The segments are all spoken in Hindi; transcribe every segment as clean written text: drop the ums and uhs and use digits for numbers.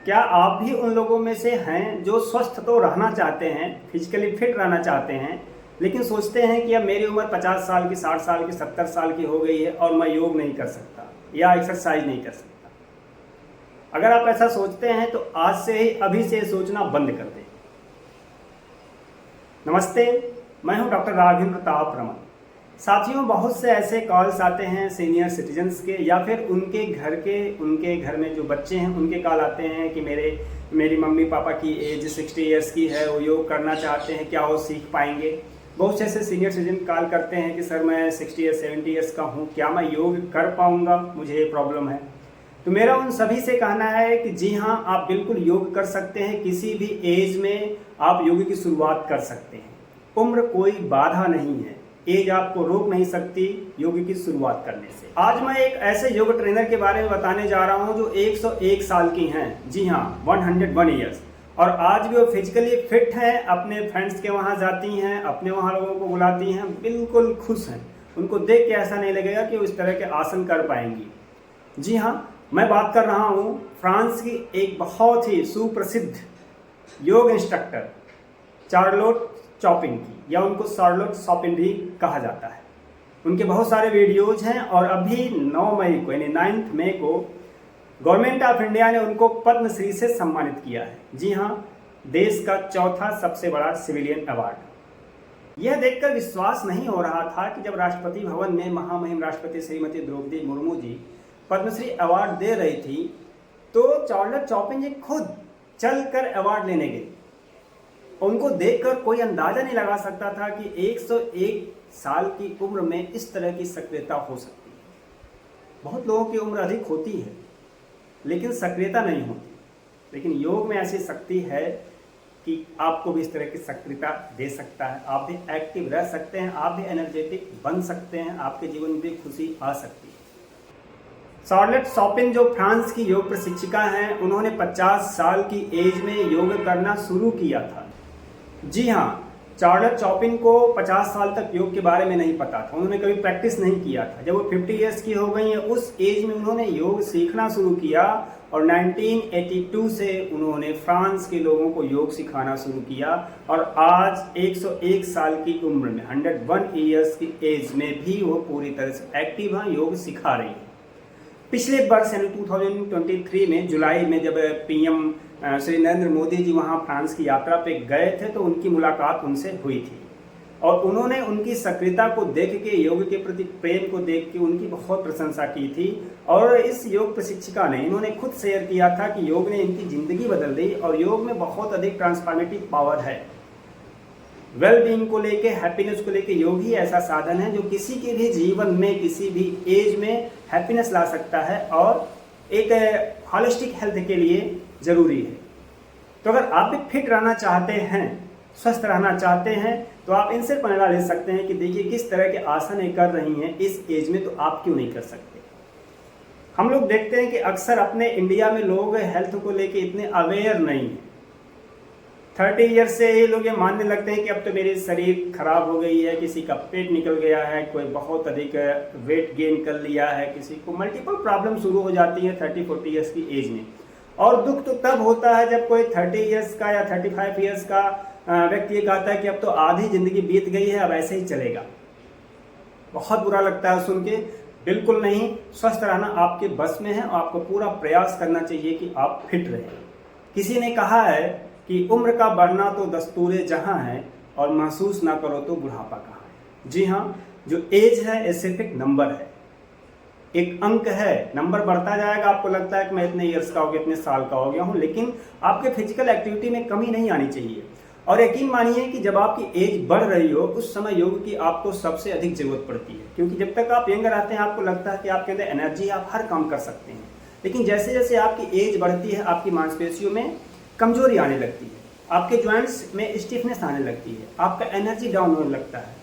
क्या आप भी उन लोगों में से हैं जो स्वस्थ तो रहना चाहते हैं, फिजिकली फिट रहना चाहते हैं, लेकिन सोचते हैं कि अब मेरी उम्र 50 साल की, 60 साल की, 70 साल की हो गई है और मैं योग नहीं कर सकता या एक्सरसाइज नहीं कर सकता। अगर आप ऐसा सोचते हैं तो आज से ही, अभी से सोचना बंद कर दें। नमस्ते, मैं हूं डॉक्टर राघवेंद्र प्रताप रमन। साथियों, बहुत से ऐसे कॉल्स आते हैं सीनियर सिटीजन्स के या फिर उनके घर में जो बच्चे हैं उनके कॉल आते हैं कि मेरी मम्मी पापा की एज 60 ईयर्स की है, वो योग करना चाहते हैं, क्या वो सीख पाएंगे। बहुत से ऐसे सीनियर सिटीजन कॉल करते हैं कि सर मैं 60 या 70 ईयर्स का हूँ, क्या मैं योग कर पाऊँगा, मुझे ये प्रॉब्लम है। तो मेरा उन सभी से कहना है कि जी हाँ, आप बिल्कुल योग कर सकते हैं। किसी भी एज में आप योग की शुरुआत कर सकते हैं। उम्र कोई बाधा नहीं है, एज आपको रोक नहीं सकती योग की शुरुआत करने से। आज मैं एक ऐसे योग ट्रेनर के बारे में बताने जा रहा हूं जो 101 साल की हैं। जी हाँ, 101 ईयर्स। और आज भी वो फिजिकली फिट हैं, अपने फ्रेंड्स के वहां जाती हैं, अपने वहां लोगों को बुलाती हैं, बिल्कुल खुश हैं। उनको देख के ऐसा नहीं लगेगा कि वो इस तरह के आसन कर पाएंगी। जी हाँ, मैं बात कर रहा हूँ फ्रांस की एक बहुत ही सुप्रसिद्ध योग इंस्ट्रक्टर चार्लोट चॉपिन की, या उनको चार्लोट शॉपिन भी कहा जाता है। उनके बहुत सारे वीडियोज हैं और अभी 9 मई को यानी 9 मई को गवर्नमेंट ऑफ इंडिया ने उनको पद्मश्री से सम्मानित किया है। जी हाँ, देश का चौथा सबसे बड़ा सिविलियन अवार्ड। यह देखकर विश्वास नहीं हो रहा था कि जब राष्ट्रपति भवन में महामहिम राष्ट्रपति श्रीमती द्रौपदी मुर्मू जी पद्मश्री अवार्ड दे रही थी तो चार्लोट चॉपिन जी खुद चलकर अवार्ड लेने गई। उनको देखकर कोई अंदाजा नहीं लगा सकता था कि 101 साल की उम्र में इस तरह की सक्रियता हो सकती है। बहुत लोगों की उम्र अधिक होती है लेकिन सक्रियता नहीं होती, लेकिन योग में ऐसी शक्ति है कि आपको भी इस तरह की सक्रियता दे सकता है। आप भी एक्टिव रह सकते हैं, आप भी एनर्जेटिक बन सकते हैं, आपके जीवन में भी खुशी आ सकती है। चार्लोट शॉपिन जो फ्रांस की योग प्रशिक्षिका हैं, उन्होंने 50 साल की एज में योग करना शुरू किया था। जी हाँ, चार्लोट चॉपिन को 50 साल तक योग के बारे में नहीं पता था, उन्होंने कभी प्रैक्टिस नहीं किया था। जब वो 50 ईयर्स की हो गई हैं, उस एज में उन्होंने योग सीखना शुरू किया और 1982 से उन्होंने फ्रांस के लोगों को योग सिखाना शुरू किया। और आज 101 साल की उम्र में, 101 ईयर्स की एज में भी वो पूरी तरह से एक्टिव हैं, योग सिखा रही हैं। पिछले वर्ष यानी 2023 में जुलाई में जब पीएम श्री नरेंद्र मोदी जी वहां फ्रांस की यात्रा पे गए थे तो उनकी मुलाकात उनसे हुई थी और उन्होंने उनकी सक्रियता को देख के, योग के प्रति प्रेम को देख के उनकी बहुत प्रशंसा की थी। और इस योग प्रशिक्षिका ने, इन्होंने खुद शेयर किया था कि योग ने इनकी जिंदगी बदल दी और योग में बहुत अधिक ट्रांसफॉर्मेटिव पावर है। वेल बीइंग को लेके, हैप्पीनेस को लेके योग ही ऐसा साधन है जो किसी के भी जीवन में, किसी भी एज में हैप्पीनेस ला सकता है और एक होलिस्टिक हेल्थ के लिए जरूरी है। तो अगर आप भी फिट रहना चाहते हैं, स्वस्थ रहना चाहते हैं, तो आप इनसे प्रेरणा ले सकते हैं कि देखिए किस तरह के आसन ये कर रही हैं इस एज में, तो आप क्यों नहीं कर सकते। हम लोग देखते हैं कि अक्सर अपने इंडिया में लोग हेल्थ को लेके इतने अवेयर नहीं हैं। 30 ईयर्स से ये लोग ये मानने लगते हैं कि अब तो मेरी शरीर खराब हो गई है, किसी का पेट निकल गया है, कोई बहुत अधिक वेट गेन कर लिया है, किसी को मल्टीपल प्रॉब्लम शुरू हो जाती है 30-40 ईयर्स की एज में। और दुख तो तब होता है जब कोई 30 ईयर्स का या 35 ईयर्स का व्यक्ति ये कहता है कि अब तो आधी जिंदगी बीत गई है, अब ऐसे ही चलेगा। बहुत बुरा लगता है सुन के। बिल्कुल नहीं, स्वस्थ रहना आपके बस में है और आपको पूरा प्रयास करना चाहिए कि आप फिट रहें। किसी ने कहा है कि उम्र का बढ़ना तो दस्तूरे जहां है और महसूस ना करो तो बुढ़ापा कहाँ है। जी हाँ, जो एज है ये सिर्फ एक नंबर है, एक अंक है। नंबर बढ़ता जाएगा, आपको लगता है कि मैं इतने ईयर्स का हो गया, इतने साल का हो गया हूँ, लेकिन आपके फिजिकल एक्टिविटी में कमी नहीं आनी चाहिए। और यकीन मानिए कि जब आपकी एज बढ़ रही हो उस समय योग की आपको सबसे अधिक जरूरत पड़ती है, क्योंकि जब तक आप यंग रहते हैं आपको लगता है कि आपके अंदर एनर्जी, आप हर काम कर सकते हैं। लेकिन जैसे जैसे आपकी एज बढ़ती है आपकी मांसपेशियों में कमजोरी आने लगती है, आपके जॉइंट्स में स्टिफनेस आने लगती है, आपका एनर्जी डाउन होने लगता है,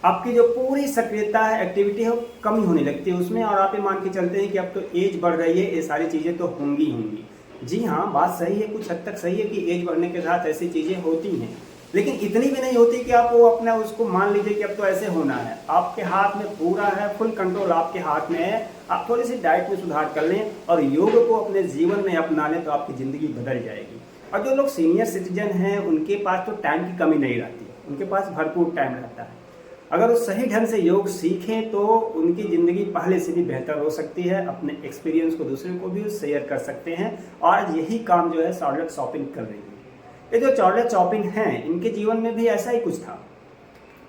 आपकी जो पूरी सक्रियता है, एक्टिविटी है, वो कमी होने लगती है उसमें। और आप ये मान के चलते हैं कि अब तो एज बढ़ रही है, ये सारी चीज़ें तो होंगी। जी हाँ, बात सही है, कुछ हद तक सही है कि एज बढ़ने के साथ ऐसी चीज़ें होती हैं, लेकिन इतनी भी नहीं होती कि आप वो अपना उसको मान लीजिए कि अब तो ऐसे होना है। आपके हाथ में पूरा है, फुल कंट्रोल आपके हाथ में है। आप थोड़ी सी डाइट में सुधार कर लें और योग को अपने जीवन में अपना लें तो आपकी ज़िंदगी बदल जाएगी। और जो लोग सीनियर सिटीजन हैं उनके पास तो टाइम की कमी नहीं रहती, उनके पास भरपूर टाइम रहता है। अगर वो सही ढंग से योग सीखें तो उनकी ज़िंदगी पहले से भी बेहतर हो सकती है। अपने एक्सपीरियंस को दूसरे को भी शेयर कर सकते हैं। और यही काम जो है चार्लेट शॉपिंग कर रही है। ये जो चार्लेट शॉपिंग हैं इनके जीवन में भी ऐसा ही कुछ था।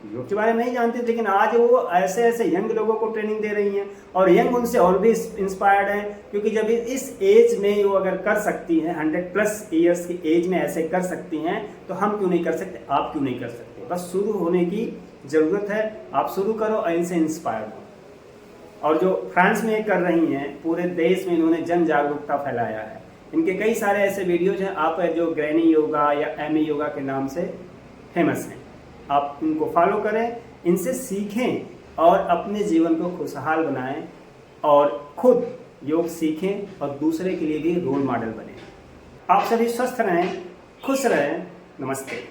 योग के बारे में नहीं जानते, लेकिन आज वो ऐसे ऐसे यंग लोगों को ट्रेनिंग दे रही हैं और यंग उनसे और भी इंस्पायर्ड हैं। क्योंकि जब इस एज में वो अगर कर सकती हैं, 100+ ईयर्स की एज में ऐसे कर सकती हैं, तो हम क्यों नहीं कर सकते, आप क्यों नहीं कर सकते। बस शुरू होने की ज़रूरत है। आप शुरू करो और इनसे इंस्पायर हो। और जो फ्रांस में कर रही हैं, पूरे देश में इन्होंने जन जागरूकता फैलाया है। इनके कई सारे ऐसे वीडियोज हैं, आप जो ग्रैनी योगा या एमी योगा के नाम से फेमस हैं, आप इनको फॉलो करें, इनसे सीखें और अपने जीवन को खुशहाल बनाएं और खुद योग सीखें और दूसरे के लिए भी रोल मॉडल बने। आप सभी स्वस्थ रहें, खुश रहें। नमस्ते।